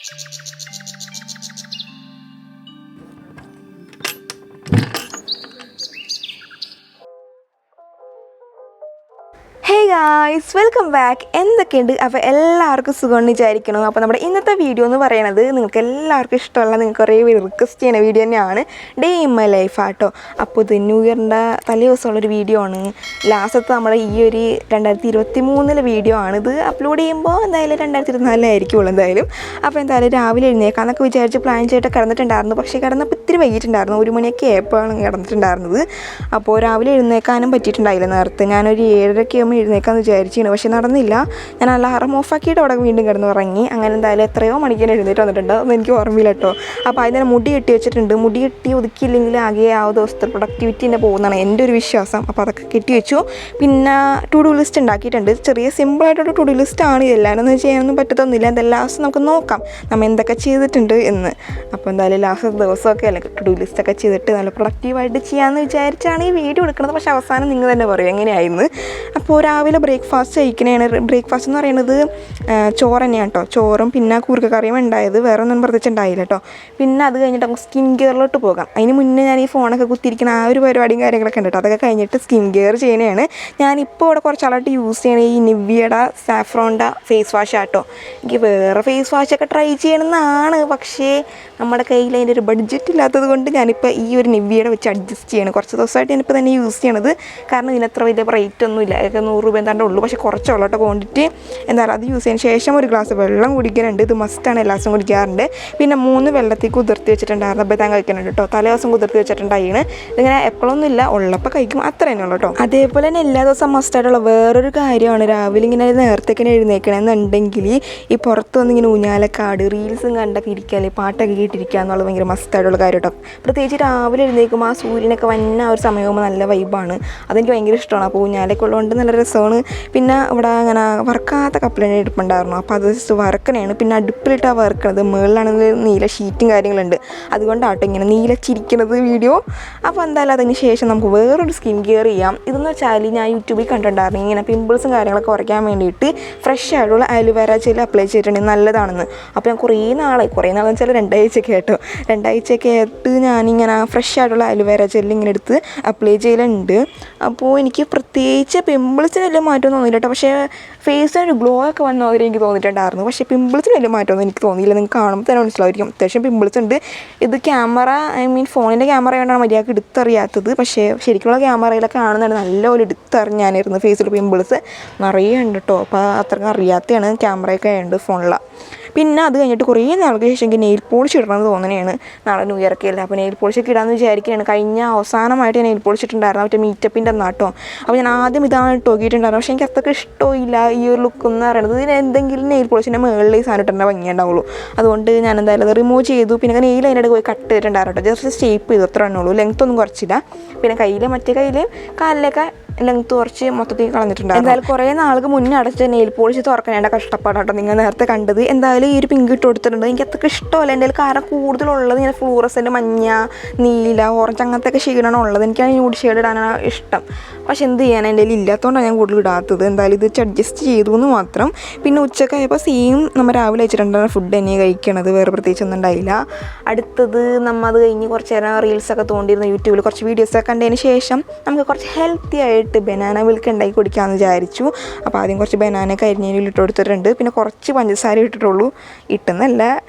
Hey guys, welcome back. എന്തൊക്കെയുണ്ട്? അപ്പോൾ എല്ലാവർക്കും സുഖമെന്ന് വിചാരിക്കണം. അപ്പോൾ നമ്മുടെ ഇന്നത്തെ വീഡിയോ എന്ന് പറയുന്നത് നിങ്ങൾക്ക് എല്ലാവർക്കും ഇഷ്ടമുള്ള നിങ്ങൾക്ക് കുറേ റിക്വസ്റ്റ് ചെയ്യുന്ന വീഡിയോ തന്നെയാണ്. ഡേ ഇൻ മൈ ലൈഫ് ആട്ടോ. അപ്പോൾ ഇത് ന്യൂ ഇയറിൻ്റെ തലേ ദിവസമുള്ളൊരു വീഡിയോ ആണ്. ലാസ്റ്റത്തെ നമ്മുടെ ഈ ഒരു 2023 വീഡിയോ ആണ്. ഇത് അപ്ലോഡ് ചെയ്യുമ്പോൾ എന്തായാലും 2024 ആയിരിക്കുള്ളൂ എന്തായാലും. അപ്പോൾ എന്തായാലും രാവിലെ എഴുന്നേക്കാന്നൊക്കെ വിചാരിച്ച് പ്ലാൻ ചെയ്തിട്ട് കിടന്നിട്ടുണ്ടായിരുന്നു. പക്ഷേ കിടന്നപ്പോൾ ഇത്തിരി വൈകിട്ടുണ്ടായിരുന്നു. 1 മണിയൊക്കെ ആയപ്പോഴാണ് കിടന്നിട്ടുണ്ടായിരുന്നത്. അപ്പോൾ രാവിലെ എഴുന്നേക്കാനും പറ്റിയിട്ടുണ്ടായില്ല. നേരത്തെ ഞാനൊരു 7:30 ആകുമ്പോൾ എഴുന്നേക്കാമെന്ന് വിചാരിച്ചിരുന്നു. പക്ഷേ നടന്നില്ല. ഞാൻ അലാറം ഓഫാക്കിയിട്ട് അവിടെ വീണ്ടും കിടന്ന് ഉറങ്ങി. അങ്ങനെ എന്തായാലും എത്രയോ മണിക്ക് എഴുന്നേറ്റ് വന്നിട്ടുണ്ട്. അതൊന്നും എനിക്ക് ഓർമ്മയില്ല കേട്ടോ. അപ്പോൾ അതിന് മുടി കെട്ടി വെച്ചിട്ടുണ്ട്. മുടി കെട്ടി ഒതുക്കിയില്ലെങ്കിൽ ആകെ ആ ദിവസത്തെ പ്രൊഡക്ടിവിറ്റി തന്നെ പോകുന്നതാണ് എൻ്റെ ഒരു വിശ്വാസം. അപ്പോൾ അതൊക്കെ കെട്ടി വെച്ചു. പിന്നെ ടു ഡു ലിസ്റ്റ് ഉണ്ടാക്കിയിട്ടുണ്ട്. ചെറിയ സിമ്പിളായിട്ടൊരു ടു ഡു ലിസ്റ്റാണ്. ഇതെല്ലാവരും ചെയ്യാനൊന്നും പറ്റത്തൊന്നുമില്ല. എന്തായാലും ലാസ്റ്റ് നമുക്ക് നോക്കാം നമ്മൾ എന്തൊക്കെ ചെയ്തിട്ടുണ്ട് എന്ന്. അപ്പോൾ എന്തായാലും ലാസ്റ്റ് ദിവസമൊക്കെ അല്ലേ ടു ഡു ലിസ്റ്റൊക്കെ ചെയ്തിട്ട് നല്ല പ്രൊഡക്റ്റീവായിട്ട് ചെയ്യാമെന്ന് വിചാരിച്ചാണ് ഈ വീഡിയോ എടുക്കുന്നത്. പക്ഷേ അവസാനം നിങ്ങൾ തന്നെ പറയും എങ്ങനെയായിരുന്നു. അപ്പോൾ രാവിലെ ബ്രേക്ക്ഫാസ്റ്റ് കഴിക്കണേണ്. ബ്രേക്ക്ഫാസ്റ്റ് എന്ന് പറയുന്നത് ചോറ് തന്നെയാണ് കേട്ടോ. ചോറും പിന്നെ കൂർക്ക കറിയും ഉണ്ടായത്. വേറെ ഒന്നും പ്രത്യേകിച്ച് ഉണ്ടായില്ല കേട്ടോ. പിന്നെ അത് കഴിഞ്ഞിട്ട് നമുക്ക് സ്കിൻ കെയറിലോട്ട് പോകാം. അതിന് മുന്നേ ഞാൻ ഈ ഫോണൊക്കെ കുത്തിയിരിക്കുന്ന ആ ഒരു പരിപാടിയും കാര്യങ്ങളൊക്കെ ഉണ്ട് കേട്ടോ. അതൊക്കെ കഴിഞ്ഞിട്ട് സ്കിൻ കെയർ ചെയ്യണതാണ്. ഞാനിപ്പോൾ ഇവിടെ കുറച്ചാളായിട്ട് യൂസ് ചെയ്യണ ഈ നിവ്യയുടെ സാഫ്രോണിൻ്റെ ഫേസ് വാഷ് ആട്ടോ. എനിക്ക് വേറെ ഫേസ് വാഷൊക്കെ ട്രൈ ചെയ്യണമെന്നാണ്. പക്ഷേ നമ്മുടെ കയ്യിൽ അതിൻ്റെ ഒരു ബഡ്ജറ്റ് ഇല്ലാത്തത് കൊണ്ട് ഞാനിപ്പോൾ ഈ ഒരു നിവ്യയുടെ വെച്ച് അഡ്ജസ്റ്റ് ചെയ്യണം. കുറച്ച് ദിവസമായിട്ട് ഞാനിപ്പോൾ തന്നെ യൂസ് ചെയ്യണത്. കാരണം ഇതിനത്ര വലിയ റേറ്റ് ഒന്നുമില്ല. അതൊക്കെ 100 രൂപ എന്താണ്ട് ഉള്ളൂ. പക്ഷേ കുറച്ചുള്ള കേട്ടോ ക്വാണ്ടിറ്റി. എന്തായാലും അത് യൂസ് ചെയ്യുന്ന ശേഷം ഒരു ഗ്ലാസ് വെള്ളം കുടിക്കാനുണ്ട്. ഇത് മസ്റ്റാണ്, എല്ലാ ദിവസവും കുടിക്കാറുണ്ട്. പിന്നെ 3 വെള്ളത്തിൽ കുതിർത്തി വെച്ചിട്ടുണ്ടായിരുന്നു. അപ്പോൾ ഞാൻ കഴിക്കുന്നുണ്ട് കേട്ടോ. തലേ ദിവസം കുതിർത്തി വെച്ചിട്ടുണ്ടായിരുന്നു. ഇതിങ്ങനെ എപ്പോഴൊന്നും ഇല്ല, ഉള്ളപ്പോൾ കഴിക്കും, അത്ര തന്നെ ഉള്ളൂ കേട്ടോ. അതേപോലെ തന്നെ എല്ലാ ദിവസവും മസ്റ്റായിട്ടുള്ള വേറൊരു കാര്യമാണ് രാവിലെ ഇങ്ങനെ നേരത്തേക്കിനെ എഴുന്നേക്കണമെന്നുണ്ടെങ്കിൽ ഈ പുറത്ത് വന്ന് ഇങ്ങനെ ഊഞ്ഞാലക്കാട് റീൽസും കണ്ടൊക്കെ ഇരിക്കുക, അല്ലെങ്കിൽ പാട്ടൊക്കെ കേട്ടിരിക്കുക എന്നുള്ളത് ഭയങ്കര മസ്റ്റായിട്ടുള്ള കാര്യം കേട്ടോ. പ്രത്യേകിച്ച് രാവിലെ എഴുന്നേൽക്കുമ്പോൾ ആ സൂര്യനൊക്കെ വന്ന ആ ഒരു സമയമാകുമ്പോൾ നല്ല വൈബാണ്. അതെനിക്ക് ഭയങ്കര ഇഷ്ടമാണ്. അപ്പോൾ ഊഞ്ഞാലൊക്കെ ഉള്ളതുകൊണ്ട് നല്ല രസമാണ്. പിന്നെ ഇവിടെ അങ്ങനെ വറുക്കാത്ത കപ്പലണ്ടി എടുപ്പുണ്ടായിരുന്നു. അപ്പോൾ അത് ജസ്റ്റ് വറുക്കണയാണ്. പിന്നെ അടുപ്പിലിട്ടാണ് വറുക്കണത്. മുകളിലാണെങ്കിൽ നീല ഷീറ്റും കാര്യങ്ങളുണ്ട്. അതുകൊണ്ടാട്ടോ ഇങ്ങനെ നീലച്ചിരിക്കുന്നത് വീഡിയോ. അപ്പോൾ എന്തായാലും അതിന് ശേഷം നമുക്ക് വേറൊരു സ്കിൻ കെയർ ചെയ്യാം. ഇതെന്ന് വെച്ചാൽ ഞാൻ യൂട്യൂബിൽ കണ്ടിട്ടുണ്ടായിരുന്നു ഇങ്ങനെ പിമ്പിൾസും കാര്യങ്ങളൊക്കെ കുറയ്ക്കാൻ വേണ്ടിയിട്ട് ഫ്രഷ് ആയിട്ടുള്ള അലോവേര ജെൽ അപ്ലൈ ചെയ്തിട്ടുണ്ടെങ്കിൽ നല്ലതാണെന്ന്. അപ്പോൾ ഞാൻ കുറേ നാളെന്ന് വെച്ചാൽ 2 ആഴ്ചയൊക്കെ ആയിട്ടോ. 2 ആഴ്ചയൊക്കെ ആയിട്ട് ഞാനിങ്ങനെ ഫ്രഷ് ആയിട്ടുള്ള അലോവേര ജെൽ ഇങ്ങനെ എടുത്ത് അപ്ലൈ ചെയ്യലുണ്ട്. അപ്പോൾ എനിക്ക് പ്രത്യേകിച്ച് പിമ്പിൾസിന് വലിയ മാറ്റമൊന്നും തോന്നിയില്ല കേട്ടോ. പക്ഷേ ഫേസിനൊരു ഗ്ലോ ഒക്കെ വന്ന പോലെ എനിക്ക് തോന്നിയിട്ടുണ്ടായിരുന്നു. പക്ഷേ പിമ്പിൾസിന് വലിയ മാറ്റമൊന്നും എനിക്ക് തോന്നിയില്ല. നിങ്ങൾക്ക് കാണുമ്പോൾ തന്നെ മനസ്സിലായിരിക്കും അത്യാവശ്യം പിമ്പിൾസ് ഉണ്ട്. ഇത് ക്യാമറ ഫോണിൻ്റെ ക്യാമറ കൊണ്ടാണ് മര്യാദക്ക് എടുത്തറിയാത്തത്. പക്ഷേ ശരിക്കുള്ള ക്യാമറയിലൊക്കെ കാണുന്നുണ്ട് നല്ലപോലെ എടുത്തറിഞ്ഞാനായിരുന്നു ഫേസിൽ പിമ്പിൾസ് നിറയെ ഉണ്ട് കേട്ടോ. അപ്പോൾ അത്രയ്ക്ക് അറിയാത്തതാണ് ക്യാമറയൊക്കെ ഉണ്ട് ഫോണിലാണ്. പിന്നെ അത് കഴിഞ്ഞിട്ട് കുറേ നാൾക്ക് ശേഷം എനിക്ക് നെയിൽ പോളിഷ് ഇടണമെന്ന് തോന്നുന്നതാണ്. നാളെ ന്യൂ ഇയറൊക്കെ അല്ലേ. അപ്പോൾ നെയിൽ പോളിഷൊക്കെ ഇടാമെന്ന് വിചാരിക്കുകയാണ്. കഴിഞ്ഞ അവസാനമായിട്ട് നെയിൽ പോളിഷ് ഇട്ടിട്ടുണ്ടായിരുന്നു മറ്റേ മീറ്റപ്പിൻ്റെ നാട്ടോ. അപ്പോൾ ഞാൻ ആദ്യം ഇതാണ് നോക്കിയിട്ടുണ്ടായിരുന്നു. പക്ഷേ എനിക്ക് അത്രയ്ക്ക് ഇഷ്ടമില്ല ഈ ഒരു ലുക്ക് എന്ന് പറയുന്നത്. ഇതിന് എന്തെങ്കിലും നെയിൽ പോളിഷിൻ്റെ മുകളിൽ ഈ സാധനം ഇട്ടേണ്ട ഭംഗിയുണ്ടാവുള്ളൂ. അതുകൊണ്ട് ഞാൻ എന്തായാലും അത് റിമൂവ് ചെയ്തു. പിന്നെ നെയിൽ അതിൻ്റെ പോയി കട്ട് ചെയ്തിട്ടുണ്ടായിരുന്നു കേട്ടോ. ജസ്റ്റ് ഷേപ്പ് ചെയ്തു, അത്ര തന്നെ ഉള്ളൂ. ലെങ്ത്ത് ഒന്നും കുറച്ചില്ല. പിന്നെ മറ്റേ കയ്യിലും കാലിലൊക്കെ ലെങ്ത്ത് കുറച്ച് മൊത്തത്തിൽ കളഞ്ഞിട്ടുണ്ട്. എന്തായാലും കുറേ നാൾക്ക് മുന്നേ അടച്ച നെയിൽ പോളിഷ് തുറക്കാനേണ്ട കഷ്ടപ്പാടാട്ടോ നിങ്ങൾ നേരത്തെ കണ്ടത്. എന്തായാലും ഈ ഒരു പിങ്ക് ഇട്ട് കൊടുത്തിട്ടുണ്ട്. എനിക്ക് അത്രയ്ക്ക് ഇഷ്ടമല്ല. എൻ്റെ കാരണം കൂടുതലുള്ളത് ഇങ്ങനെ ഫ്ലൂറസെൻ്റ് മഞ്ഞ, നീല, ഓറഞ്ച് അങ്ങനത്തെ ഷെയ്ഡാണ് ഉള്ളത്. എനിക്ക് ന്യൂഡ് ഷെയ്ഡ് ഇടാനാണ് ഇഷ്ടം. പക്ഷെ എന്ത് ചെയ്യാൻ എൻ്റെ കയ്യിൽ ഇല്ലാത്തതുകൊണ്ടാണ് ഞാൻ കൂടുതൽ ഇടാത്തത്. എന്തായാലും ഇത് അഡ്ജസ്റ്റ് ചെയ്തു എന്ന് മാത്രം. പിന്നെ ഉച്ചക്കായപ്പോൾ സെയിം നമ്മൾ രാവിലെ വെച്ചിട്ടുണ്ടായിരുന്ന ഫുഡ് തന്നെയാണ് കഴിക്കണത്. വേറെ പ്രത്യേകിച്ചൊന്നും ഉണ്ടായില്ല. അടുത്തത് നമ്മൾ അത് കഴിഞ്ഞ് കുറച്ച് നേരം റീൽസൊക്കെ തോണ്ടിയിരുന്നു. യൂട്യൂബിൽ കുറച്ച് വീഡിയോസൊക്കെ കണ്ടതിന് ശേഷം നമുക്ക് കുറച്ച് ഹെൽത്തി ആയിട്ട് ബനാന മിൽക്ക് ഉണ്ടാക്കി കുടിക്കാമെന്ന് വിചാരിച്ചു. അപ്പോൾ ആദ്യം കുറച്ച് ബനാന കരിഞ്ഞതിൽ ഇട്ട് കൊടുത്തിട്ടുണ്ട്. പിന്നെ കുറച്ച് പഞ്ചസാര ഇട്ടിട്ടുള്ളൂ. ഇട്ടെന്നല്ല,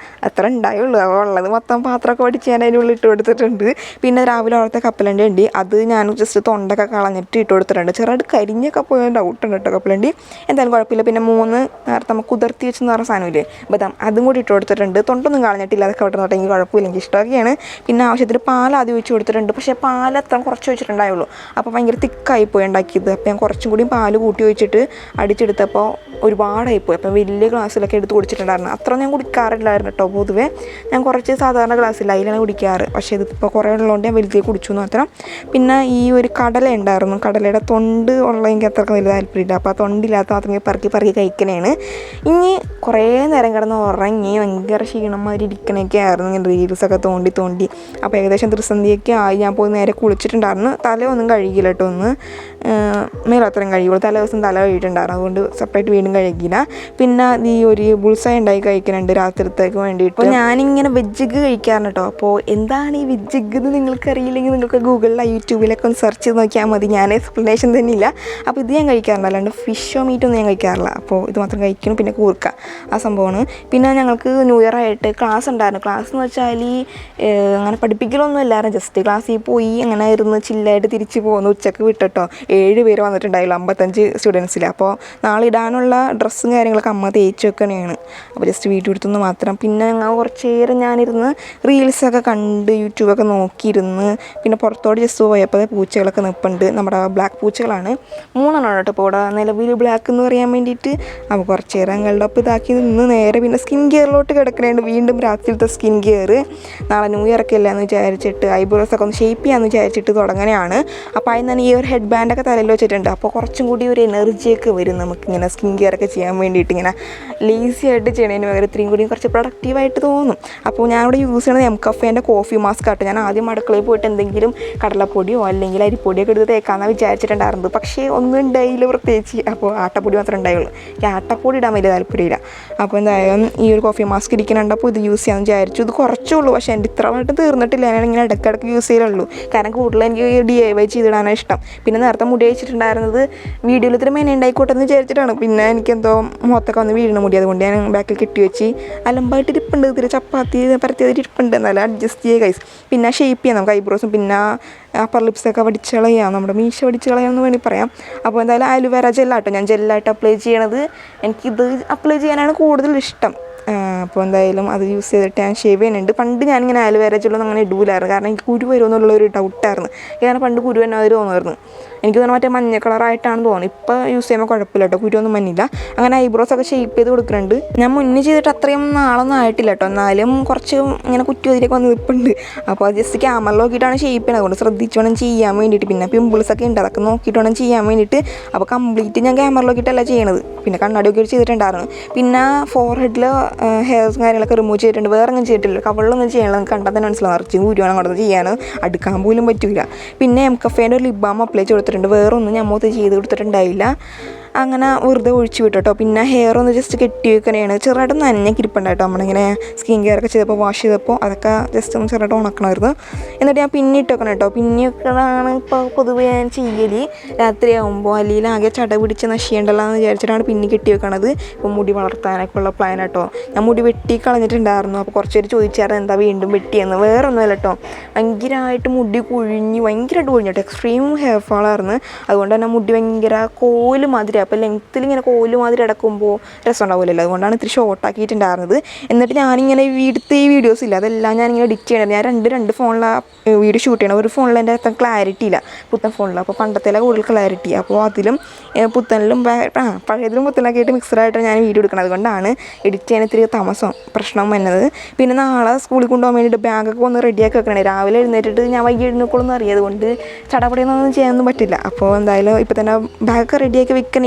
അത്ര ഉണ്ടായുള്ളൂ. അപ്പോൾ ഉള്ളത് മൊത്തം പാത്രമൊക്കെ പഠിച്ച് ഞാൻ അതിനുള്ളിൽ ഇട്ട് കൊടുത്തിട്ടുണ്ട്. പിന്നെ രാവിലെ അവിടുത്തെ കപ്പലണ്ടി ഉണ്ട്. അത് ഞാൻ ജസ്റ്റ് തൊണ്ടൊക്കെ കളഞ്ഞിട്ട് ഇട്ട് കൊടുത്തിട്ടുണ്ട്. ചെറുതായിട്ട് കരിഞ്ഞൊക്കെ പോയ ഡൗട്ടുണ്ട് കേട്ടോ കപ്പലണ്ടി. എന്തായാലും കുഴപ്പമില്ല. പിന്നെ 3 നേരത്തെ നമുക്ക് കുതിർത്തി വെച്ചെന്ന് പറഞ്ഞ സാധനമില്ലേ ബദാം, അതും കൂടി ഇട്ട് കൊടുത്തിട്ടുണ്ട്. തൊണ്ടൊന്നും കളഞ്ഞിട്ടില്ല. അതൊക്കെ അവിടെ നോട്ടെ എനിക്ക് കുഴപ്പമില്ല, എനിക്ക് ഇഷ്ടമൊക്കെയാണ്. പിന്നെ ആവശ്യത്തിന് പാൽ ആദ്യം ഒഴിച്ച് കൊടുത്തിട്ടുണ്ട്. പക്ഷേ പാൽ അത്ര കുറച്ച് വെച്ചിട്ടുണ്ടായുള്ളൂ. അപ്പോൾ ഭയങ്കര തിക്കായിപ്പോയി ഉണ്ടാക്കിയത്. അപ്പോൾ ഞാൻ കുറച്ചും കൂടി പാൽ കൂട്ടി ഒഴിച്ചിട്ട് അടിച്ചെടുത്തപ്പോൾ ഒരുപാടായിപ്പോയി. അപ്പോൾ വലിയ ഗ്ലാസ്സിലൊക്കെ എടുത്ത് കുടിച്ചിട്ടുണ്ടായിരുന്നു. അത്ര ഞാൻ കുടിക്കാറില്ലായിരുന്നു കേട്ടോ. പൊതുവേ ഞാൻ കുറച്ച് സാധാരണ ഗ്ലാസ്സില്ല അതിലാണ് കുടിക്കാറ്. പക്ഷേ ഇതിപ്പോൾ കുറേ ഉള്ളതുകൊണ്ട് ഞാൻ വലുതേ കുടിച്ചു എന്ന് മാത്രം. പിന്നെ ഈ ഒരു കടല ഉണ്ടായിരുന്നു. കടലയുടെ തൊണ്ട് ഉള്ള എനിക്ക് അത്രയ്ക്ക് വലിയ താല്പര്യമില്ല. അപ്പോൾ ആ തൊണ്ടില്ലാത്ത മാത്രമേ പറക്കി കഴിക്കണേണ്. ഇനി കുറേ നേരം കിടന്ന് ഉറങ്ങി ഭയങ്കര ക്ഷീണന്മാർ ഇരിക്കണൊക്കെ ആയിരുന്നു ഇങ്ങനെ റീൽസൊക്കെ തോണ്ടി. അപ്പോൾ ഏകദേശം ത്രിസന്ധിയൊക്കെ ആയി. ഞാൻ പോയി നേരെ കുളിച്ചിട്ടുണ്ടായിരുന്നു. തലയൊന്നും കഴുകിയില്ല കേട്ടോ, ഒന്ന് മേലത്രയും കഴുകുള്ളൂ. തലേ ദിവസം തല കഴുകിയിട്ടുണ്ടായിരുന്നു, അതുകൊണ്ട് സെപ്പറേറ്റ് വീണ്ടും കഴുകിയില്ല. പിന്നെ ഈ ഒരു ബുൾസായ ഉണ്ടാക്കി കഴിക്കുന്നുണ്ട് രാത്രിത്തേക്ക് വേണ്ടിയിട്ട്. അപ്പോൾ ഞാനിങ്ങനെ വെജ്ജിഗ് കഴിക്കാറുണ്ട് കേട്ടോ. അപ്പോൾ എന്താണ് ഈ വെജ്ജിഗ് എന്ന് നിങ്ങൾക്കറിയില്ലെങ്കിൽ നിങ്ങൾക്ക് ഗൂഗിളിലോ യൂട്യൂബിലൊക്കെ ഒന്ന് സെർച്ച് ചെയ്ത് നോക്കിയാൽ മതി. ഞാൻ എക്സ്പ്ലനേഷൻ തന്നെ ഇല്ല. അപ്പോൾ ഇത് ഞാൻ കഴിക്കാറുണ്ട്, അല്ലാണ്ട് ഫിഷോ മീറ്റൊന്നും ഞാൻ കഴിക്കാറില്ല. അപ്പോൾ ഇത് മാത്രം കഴിക്കണം. പിന്നെ കൂർക്ക ആ സംഭവമാണ്. പിന്നെ ഞങ്ങൾക്ക് ന്യൂ ഇയർ ആയിട്ട് ക്ലാസ് ഉണ്ടായിരുന്നു. ക്ലാസ് എന്ന് വെച്ചാൽ അങ്ങനെ പഠിപ്പിക്കലൊന്നും ഇല്ലായിരുന്നു, ജസ്റ്റ് ക്ലാസ്സിൽ പോയി അങ്ങനെ ഇരുന്ന് ചില്ലായിട്ട് തിരിച്ച് പോകുന്നു. ഉച്ചക്ക് വിട്ടിട്ടോ 7 പേര് വന്നിട്ടുണ്ടായില്ല, 55 സ്റ്റുഡൻസിൽ. അപ്പോൾ നാളെ ഇടാനുള്ള ഡ്രസ്സും കാര്യങ്ങളൊക്കെ അമ്മ തേച്ച് വെക്കണേണ്. അപ്പോൾ ജസ്റ്റ് വീട്ടിൽ എടുത്തുനിന്ന് മാത്രം. പിന്നെ ഞങ്ങൾ കുറച്ച് നേരം ഞാനിരുന്ന് റീൽസൊക്കെ കണ്ട് യൂട്യൂബൊക്കെ നോക്കിയിരുന്ന്. പിന്നെ പുറത്തോട്ട് ജസ്റ്റ് പോയപ്പോൾ പൂച്ചകളൊക്കെ നിൽപ്പുണ്ട്. നമ്മുടെ ബ്ലാക്ക് പൂച്ചകളാണ്, 3 കേട്ടോ ഇപ്പോൾ ഇവിടെ നിലവിൽ ബ്ലാക്ക് എന്ന് പറയാൻ വേണ്ടിയിട്ട്. അപ്പോൾ കുറച്ച് നേരം ഞങ്ങളുടെ ഒപ്പം ഇതാക്കി നിന്ന് നേരെ പിന്നെ സ്കിൻ കെയറിലോട്ട് കിടക്കണേണ്ട്. വീണ്ടും രാത്രിയിലത്തെ സ്കിൻ കെയർ. നാളെ ന്യൂ ഇയർ ഒക്കെ അല്ല എന്ന് വിചാരിച്ചിട്ട് ഐബ്രോസൊക്കെ ഒന്ന് ഷേപ്പ് ചെയ്യാമെന്ന് വിചാരിച്ചിട്ട് തുടങ്ങനെയാണ്. അപ്പോൾ അതിന് തന്നെ ഈ ഒരു ഹെഡ് ബാൻഡൊക്കെ തലയിൽ വെച്ചിട്ടുണ്ട്. അപ്പോൾ കുറച്ചും കൂടി ഒരു എനർജിയൊക്കെ വരും നമുക്കിങ്ങനെ സ്കിൻ കെയർ ഒക്കെ ചെയ്യാൻ വേണ്ടിയിട്ട്. ഇങ്ങനെ ലേസി ആയിട്ട് ചെയ്യണതിന് പകരം ഇത്രയും കൂടി കുറച്ച് പ്രൊഡക്റ്റീവായിട്ട് തോന്നും. അപ്പോൾ ഞാനിവിടെ യൂസ് ചെയ്യുന്നത് എംകഫേൻ്റെ കോഫി മാസ്ക് ആട്ടോ. ഞാൻ ആദ്യം അടുക്കളയിൽ പോയിട്ട് എന്തെങ്കിലും കടലപ്പൊടിയോ അല്ലെങ്കിൽ അരിപ്പൊടിയൊക്കെ എടുത്ത് തേക്കാമെന്നാണ് വിചാരിച്ചിട്ടുണ്ടായിരുന്നത്. പക്ഷേ ഒന്നും ഉണ്ടായില്ല പ്രത്യേകിച്ച്. അപ്പോൾ ആട്ടപ്പൊടി മാത്രമേ ഉണ്ടായുള്ളൂ. ഈ ആട്ടപ്പൊടി ഇടാൻ വലിയ താല്പര്യമില്ല. അപ്പോൾ എന്തായാലും ഈ ഒരു കോഫി മാസ്ക് ഇരിക്കുന്നുണ്ട്. അപ്പോൾ ഇത് യൂസ് ചെയ്യാമെന്ന് വിചാരിച്ചു. ഇത് കുറച്ചുള്ളൂ, പക്ഷേ എൻ്റെ ഇത്രമായിട്ട് തീർന്നിട്ടില്ല. ഞാനിങ്ങനെ ഇടയ്ക്കിടയ്ക്ക് യൂസ് ചെയ്യലുള്ളൂ. കാരണം കൂടുതൽ എനിക്ക് DIY ചെയ്തിടാനാണ് ഇഷ്ടം. പിന്നെ നേരത്തെ മുടി വെച്ചിട്ടുണ്ടായിരുന്നത് വീഡിയോയിൽ ഇത്ര മെയിൻ ഉണ്ടായിക്കോട്ടെ എന്ന് വിചാരിച്ചിട്ടാണ്. പിന്നെ എനിക്കെന്തോ മുഖത്തൊക്കെ വന്ന് വീഴണ മുടി, അതുകൊണ്ട് ഞാൻ ബാക്കിൽ കെട്ടി വെച്ച് അലമ്പായിട്ട് ഇരിപ്പുണ്ട്. ഇത്തിരി ചപ്പാത്തി പരത്തിയത് ഇരിപ്പുണ്ട്, എന്നാലും അഡ്ജസ്റ്റ് ചെയ്യുക ഗൈസ്. പിന്നെ ഷേപ്പ് ചെയ്യാം നമുക്ക് ഐബ്രോസും, പിന്നെ അപ്പർ ലിപ്സൊക്കെ വടിച്ച് കളയാം, നമ്മുടെ മീശ വടിച്ച് കളയാമെന്ന് വേണമെങ്കിൽ പറയാം. അപ്പോൾ എന്തായാലും ആലുവേര ജെല്ലാട്ടോ ഞാൻ ജെല്ലായിട്ട് അപ്ലൈ ചെയ്യണത്. എനിക്കിത് അപ്ലൈ ചെയ്യാനാണ് കൂടുതൽ ഇഷ്ടം. അപ്പോൾ എന്തായാലും അത് യൂസ് ചെയ്തിട്ട് ഞാൻ ഷേവ് ചെയ്യുന്നുണ്ട്. പണ്ട് ഞാനിങ്ങനെ ആലുവേര ജെല്ലൊന്നും അങ്ങനെ ഇടൂലായിരുന്നു, കാരണം എനിക്ക് കുരു വരുമോ എന്നുള്ളൊരു ഡൗട്ടായിരുന്നു. കാരണം പണ്ട് കുരു തന്നെ അതിൽ തോന്നുമായിരുന്നു. എനിക്ക് തന്നെ മറ്റേ മഞ്ഞ കളറായിട്ടാണ് തോന്നുന്നത്. ഇപ്പോൾ യൂസ് ചെയ്യുമ്പോൾ കുഴപ്പമില്ല കേട്ടോ, കുരുവൊന്നും മഞ്ഞില്ല. അങ്ങനെ ഐബ്രോസൊക്കെ ഷേപ്പ് ചെയ്ത് കൊടുക്കുന്നുണ്ട്. ഞാൻ മുന്നേ ചെയ്തിട്ട് അത്രയും നാളൊന്നും ആയിട്ടില്ല കേട്ടോ, എന്നാലും കുറച്ച് ഇങ്ങനെ കുറ്റിയതിലേക്ക് വന്ന് നിൽപ്പുണ്ട്. അപ്പോൾ അത് ജസ്റ്റ് ക്യാമറ നോക്കിയിട്ടാണ് ഷേപ്പ് ചെയ്യണത്, അതുകൊണ്ട് ശ്രദ്ധിച്ച് വേണം ചെയ്യാൻ വേണ്ടിയിട്ട്. പിന്നെ പിമ്പിൾസൊക്കെ ഉണ്ട്, അതൊക്കെ നോക്കിയിട്ട് വേണം ചെയ്യാൻ വേണ്ടിയിട്ട്. അപ്പോൾ കംപ്ലീറ്റ് ഞാൻ ക്യാമറ നോക്കിയിട്ടല്ല ചെയ്യണത്. പിന്നെ കണ്ണാടിയൊക്കെ ചെയ്തിട്ടുണ്ടായിരുന്നു. പിന്നെ ഫോർഹെഡിൽ ഹെയർസും കാര്യങ്ങളൊക്കെ റിമൂവ് ചെയ്തിട്ടുണ്ട്. വേറെ ഒന്നും ചെയ്തിട്ടില്ല. കവളിലൊന്നും ചെയ്യണം, കണ്ടാൽ തന്നെ മനസ്സിലാവും. നിറച്ചും കുരുവാണ് അങ്ങോട്ട് ചെയ്യാൻ, അടുക്കാൻ പോലും പറ്റില്ല. പിന്നെ എംകഫേൻ്റെ ഒരു ലിപ് ബാം അപ്ലൈ ചെയ്തിട്ടുണ്ട്. വേറൊന്നും ഞാൻ മുഖത്ത് ചെയ്ത് കൊടുത്തിട്ടുണ്ടായില്ല. അങ്ങനെ വെറുതെ ഒഴിച്ച് വിട്ടു കേട്ടോ. പിന്നെ ഹെയർ ഒന്ന് ജസ്റ്റ് കെട്ടി വെക്കണേണ്. ചെറുതായിട്ട് നനഞ്ഞൊക്കെ ഇരിപ്പുണ്ടായിട്ടോ. നമ്മളിങ്ങനെ സ്കിൻ കെയർ ഒക്കെ ചെയ്തപ്പോൾ വാഷ് ചെയ്തപ്പോൾ അതൊക്കെ ജസ്റ്റ് ഒന്ന് ചെറുതായിട്ട് ഉണക്കണമായിരുന്നു. എന്നിട്ട് ഞാൻ പിന്നെ ഇട്ട് വെക്കണം കേട്ടോ. പിന്നെ വെക്കണതാണ് ഇപ്പോൾ പൊതുവെ ഞാൻ ചെയ്യൽ. രാത്രിയാകുമ്പോൾ അല്ലെങ്കിൽ ആകെ ചട പിടിച്ച് നശിയേണ്ടല്ലോ എന്ന് വിചാരിച്ചിട്ടാണ് പിന്നെ കെട്ടി വെക്കണത്. ഇപ്പോൾ മുടി വളർത്താനൊക്കെ ഉള്ള പ്ലാൻ കേട്ടോ. ഞാൻ മുടി വെട്ടി കളഞ്ഞിട്ടുണ്ടായിരുന്നു. അപ്പോൾ കുറച്ച് പേര് ചോദിച്ചായിരുന്നു എന്താ വീണ്ടും വെട്ടിയെന്ന്. വേറൊന്നുമല്ല കേട്ടോ, ഭയങ്കരമായിട്ട് മുടി കുഴിഞ്ഞ് ഭയങ്കരമായിട്ട് കുഴിഞ്ഞു കേട്ടോ. എക്സ്ട്രീം ഹെയർ ഫാളായിരുന്നു. അതുകൊണ്ട് തന്നെ മുടി ഭയങ്കര കോല് മാതിരി. അപ്പോൾ ലെങ്ത്തിൽ ഇങ്ങനെ കോല് മാതിരി അടക്കുമ്പോൾ രസം ഉണ്ടാവില്ലല്ലോ, അതുകൊണ്ടാണ് ഇത്തിരി ഷോർട്ടാക്കിയിട്ടുണ്ടായിരുന്നത്. എന്നിട്ട് ഞാനിങ്ങനെ എടുത്ത ഈ വീഡിയോസ് ഇല്ല, അതെല്ലാം ഞാനിങ്ങനെ എഡിറ്റ് ചെയ്യണത്. ഞാൻ രണ്ട് ഫോണിലാണ് വീഡിയോ ഷൂട്ട് ചെയ്യണം. ഒരു ഫോണിൽ എൻ്റെ അത്ര ക്ലാരിറ്റി ഇല്ല, പുത്തൻ ഫോണിൽ. അപ്പോൾ പണ്ടത്തേലെ കൂടുതൽ ക്ലാരിറ്റി. അപ്പോൾ അതിലും പുത്തനിലും പഴയതിലും പുത്തനൊക്കെ ആയിട്ട് മിക്സഡായിട്ട് ഞാൻ വീഡിയോ എടുക്കണം. അതുകൊണ്ടാണ് എഡിറ്റ് ചെയ്യാൻ ഇത്തിരി താമസം പ്രശ്നം വന്നത്. പിന്നെ നാളെ സ്കൂളിൽ കൊണ്ടുപോകാൻ വേണ്ടിയിട്ട് ബാഗൊക്കെ ഒന്ന് റെഡിയാക്കി വെക്കണേ. രാവിലെ എഴുന്നേറ്റിട്ട് ഞാൻ വൈകി എഴുന്നേക്കുള്ളൂ അറിയാം, അതുകൊണ്ട് ചടപടിയൊന്നും ചെയ്യാനൊന്നും പറ്റില്ല. അപ്പോൾ എന്തായാലും ഇപ്പോൾ തന്നെ ബാഗൊക്കെ റെഡിയാക്കി വെക്കണേണ്.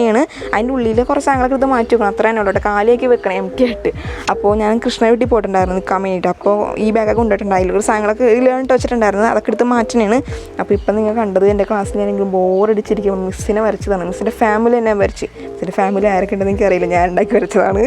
അതിൻ്റെ ഉള്ളിൽ കുറച്ച് സാധനങ്ങളൊക്കെ ഇത് മാറ്റി വെക്കണം, അത്ര തന്നെ ഉള്ളൂ. കാലിയാക്കി വെക്കണം എംറ്റി ആയിട്ട്. അപ്പോൾ ഞാൻ കൃഷ്ണ വീട്ടിൽ പോയിട്ടുണ്ടായിരുന്നു നിൽക്കാൻ വേണ്ടിയിട്ട്. അപ്പോൾ ഈ ബാഗൊക്കെ കൊണ്ടിട്ടുണ്ടായില്ല, ഒരു സാധനങ്ങളൊക്കെ ഇതിലായിട്ട് വെച്ചിട്ടുണ്ടായിരുന്നു, അതൊക്കെ എടുത്ത് മാറ്റണേണ്. അപ്പോൾ ഇപ്പം നിങ്ങൾ കണ്ടത് എൻ്റെ ക്ലാസ്സിൽ ഞാനെങ്കിലും ബോറടിച്ചിരിക്കും. മിസ്സിനെ വരച്ചതാണ്, മിസ്സിൻ്റെ ഫാമിലി തന്നെ വരച്ച്. മിസ്സിൻ്റെ ഫാമിലി ആരൊക്കെ ഉണ്ടെന്ന് എനിക്കറിയില്ല, ഞാൻ ഉണ്ടാക്കി വരച്ചതാണ്.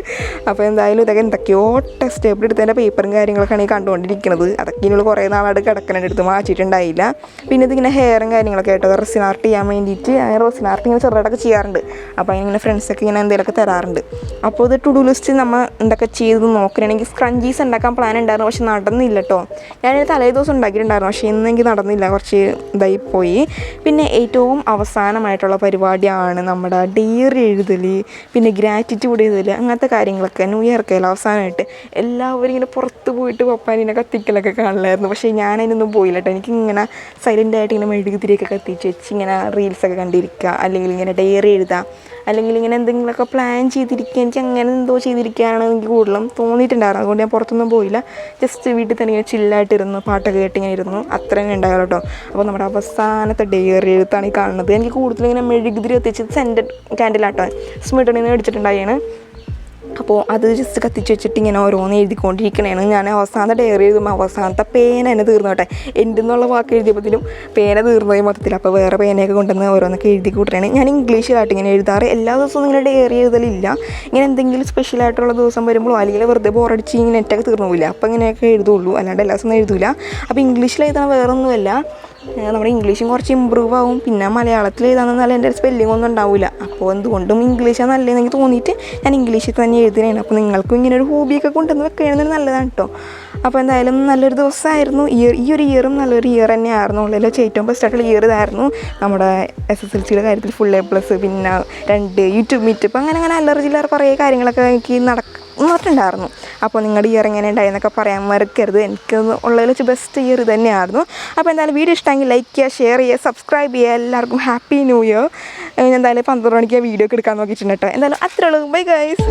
അപ്പോൾ എന്തായാലും ഇതൊക്കെ എന്തൊക്കെയോ ടെസ്റ്റ് പേപ്പർ എടുത്തതിൻ്റെ പേപ്പറും കാര്യങ്ങളൊക്കെയാണ് ഈ കണ്ടുകൊണ്ടിരിക്കുന്നത്. അതൊക്കെ ഇതിനുള്ള കുറേ നാളായിട്ട് കിടക്കണേൻ്റെ അടുത്ത് മാറ്റിയിട്ടുണ്ടായില്ല. പിന്നെ ഇതിങ്ങനെ ഹെയറും കാര്യങ്ങളൊക്കെ ആയിട്ട് റെസിൻ ആർട്ട് ചെയ്യാൻ വേണ്ടിയിട്ട് റെസിൻ ആർട്ട് ഇങ്ങനെ ചെറുതായിട്ടൊക്കെ ചെയ്യാറുണ്ട്. അപ്പോൾ അതിങ്ങനെ ഫ്രണ്ട്സൊക്കെ ഇങ്ങനെ എന്തെങ്കിലുമൊക്കെ തരാറുണ്ട്. അപ്പോൾ ഇത് ടു ഡു ലിസ്റ്റ് നമ്മൾ എന്തൊക്കെ ചെയ്ത് നോക്കണമെങ്കിൽ സ്ക്രഞ്ചീസ് ഉണ്ടാക്കാൻ പ്ലാൻ ഉണ്ടായിരുന്നു, പക്ഷെ നടന്നില്ല കേട്ടോ. ഞാനൊരു തലേ ദിവസം ഉണ്ടാക്കിയിട്ടുണ്ടായിരുന്നു, പക്ഷേ ഇന്നെങ്കിൽ നടന്നില്ല, കുറച്ച് ഇതായി പോയി. പിന്നെ ഏറ്റവും അവസാനമായിട്ടുള്ള പരിപാടിയാണ് നമ്മുടെ ഡയറി എഴുതൽ, പിന്നെ ഗ്രാറ്റിറ്റ്യൂഡ് എഴുതൽ, അങ്ങനത്തെ കാര്യങ്ങളൊക്കെ ന്യൂ ഇയർക്കല്ല അവസാനമായിട്ട്. എല്ലാവരും ഇങ്ങനെ പുറത്ത് പോയിട്ട് പപ്പാനിനെ കത്തിക്കലൊക്കെ കാണില്ലായിരുന്നു, പക്ഷേ ഞാനതിനൊന്നും പോയില്ല കേട്ടോ. എനിക്കിങ്ങനെ സൈലൻ്റായിട്ട് ഇങ്ങനെ മെഴുകുതിരിയൊക്കെ കത്തിച്ച് വെച്ച് ഇങ്ങനെ റീൽസൊക്കെ കണ്ടിരിക്കുക, അല്ലെങ്കിൽ ഇങ്ങനെ ഡയറി എഴുതാം, അല്ലെങ്കിൽ ഇങ്ങനെ എന്തെങ്കിലുമൊക്കെ പ്ലാൻ ചെയ്തിരിക്കുക. എനിക്ക് അങ്ങനെ എന്തോ ചെയ്തിരിക്കുകയാണ് എനിക്ക് കൂടുതലും തോന്നിയിട്ടുണ്ടായിരുന്നു. അതുകൊണ്ട് ഞാൻ പുറത്തൊന്നും പോയില്ല, ജസ്റ്റ് വീട്ടിൽ തന്നെ ഇങ്ങനെ ചില്ലായിട്ടിരുന്നു, പാട്ടൊക്കെ കേട്ട് ഇങ്ങനെ ഇരുന്നു, അത്ര തന്നെ ഉണ്ടാവുള്ളൂ കേട്ടോ. അപ്പോൾ നമ്മുടെ അവസാനത്തെ ഡയറി എഴുത്താണ് ഈ കാണുന്നത്. എനിക്ക് കൂടുതലിങ്ങനെ മെഴുകുതിരി കത്തിച്ച് സെൻറ്റഡ് ക്യാൻഡിലാട്ടോ സ്മിട്ടണിൽ നിന്ന് മേടിച്ചിട്ടുണ്ടായാണ്. അപ്പോൾ അത് ജസ്റ്റ് കത്തിച്ച് വെച്ചിട്ട് ഇങ്ങനെ ഓരോന്ന് എഴുതിക്കൊണ്ടിരിക്കണേണ്. ഞാൻ അവസാനത്തെ ഡയറി എഴുതുമ്പോൾ അവസാനത്തെ പേന എന്നെ തീർന്നോട്ടെ, എൻ്റെ എന്നുള്ള വാക്ക് എഴുതിയപ്പോഴത്തേനും പേന തീർന്നതായി മൊത്തത്തിൽ. അപ്പോൾ വേറെ പേനയൊക്കെ കൊണ്ടുവന്ന് ഓരോന്നൊക്കെ എഴുതി കൂട്ടുകയാണ്. ഞാൻ ഇംഗ്ലീഷിലായിട്ട് ഇങ്ങനെ എഴുതാറ്. എല്ലാ ദിവസവും ഇങ്ങനെ ഡയറി എഴുതലില്ല. ഇങ്ങനെ എന്തെങ്കിലും സ്പെഷ്യലായിട്ടുള്ള ദിവസം വരുമ്പോൾ അല്ലെങ്കിൽ വെറുതെ ബോറടിച്ച് ഇങ്ങനെ നെറ്റൊക്കെ തീർന്നു പോയില്ല, അപ്പോൾ ഇങ്ങനെയൊക്കെ എഴുതുള്ളൂ, അല്ലാണ്ട് എല്ലാ ദിവസവും എഴുതില്ല. അപ്പോൾ ഇംഗ്ലീഷിൽ എഴുതാൻ വേറൊന്നുമല്ല, നമ്മുടെ ഇംഗ്ലീഷും കുറച്ച് ഇമ്പ്രൂവ് ആവും. പിന്നെ മലയാളത്തിൽ എഴുതാമെന്നാൽ എൻ്റെ സ്പെല്ലിംഗ് ഒന്നും ഉണ്ടാവില്ല. അപ്പോൾ എന്തുകൊണ്ടും ഇംഗ്ലീഷാണ് നല്ലതെന്ന് എനിക്ക് തോന്നിയിട്ട് ഞാൻ ഇംഗ്ലീഷിൽ തന്നെ എഴുതുകയാണ്. അപ്പോൾ നിങ്ങൾക്കും ഇങ്ങനെ ഒരു ഹോബിയൊക്കെ കൊണ്ടുവന്ന് വെക്കുകയാണെങ്കിൽ നല്ലതാണ് കേട്ടോ. അപ്പോൾ എന്തായാലും നല്ലൊരു ദിവസമായിരുന്നു. ഈ ഒരു ഇയറും നല്ലൊരു ഇയർ തന്നെയായിരുന്നു. ഉള്ളിൽ ഏറ്റവും ബെസ്റ്റായിട്ടുള്ള ഇയർ ഇതായിരുന്നു. നമ്മുടെ SSLCയുടെ കാര്യത്തിൽ ഫുൾ A+, പിന്നെ 2 യൂട്യൂബ് മീറ്റപ്പ്, അങ്ങനെ അല്ലറ ചില്ലറ കുറേ കാര്യങ്ങളൊക്കെ എനിക്ക് നടന്നിട്ടുണ്ടായിരുന്നു. അപ്പോൾ നിങ്ങളുടെ ഇയർ എങ്ങനെ ഉണ്ടായെന്നൊക്കെ പറയാൻ മറക്കരുത്. എനിക്ക് ഉള്ളതിൽ വെച്ച് ബെസ്റ്റ് ഇയർ തന്നെയായിരുന്നു. അപ്പോൾ എന്തായാലും വീഡിയോ ഇഷ്ടമെങ്കിൽ ലൈക്ക് ചെയ്യുക, ഷെയർ ചെയ്യുക, സബ്സ്ക്രൈബ് ചെയ്യുക. എല്ലാവർക്കും ഹാപ്പി ന്യൂ ഇയർ. എന്തായാലും 12 മണിക്ക് വീഡിയോ ഒക്കെ എടുക്കാൻ നോക്കിയിട്ടുണ്ട് കേട്ടോ. എന്തായാലും അത്രേ ഉള്ളൂ. Bye guys.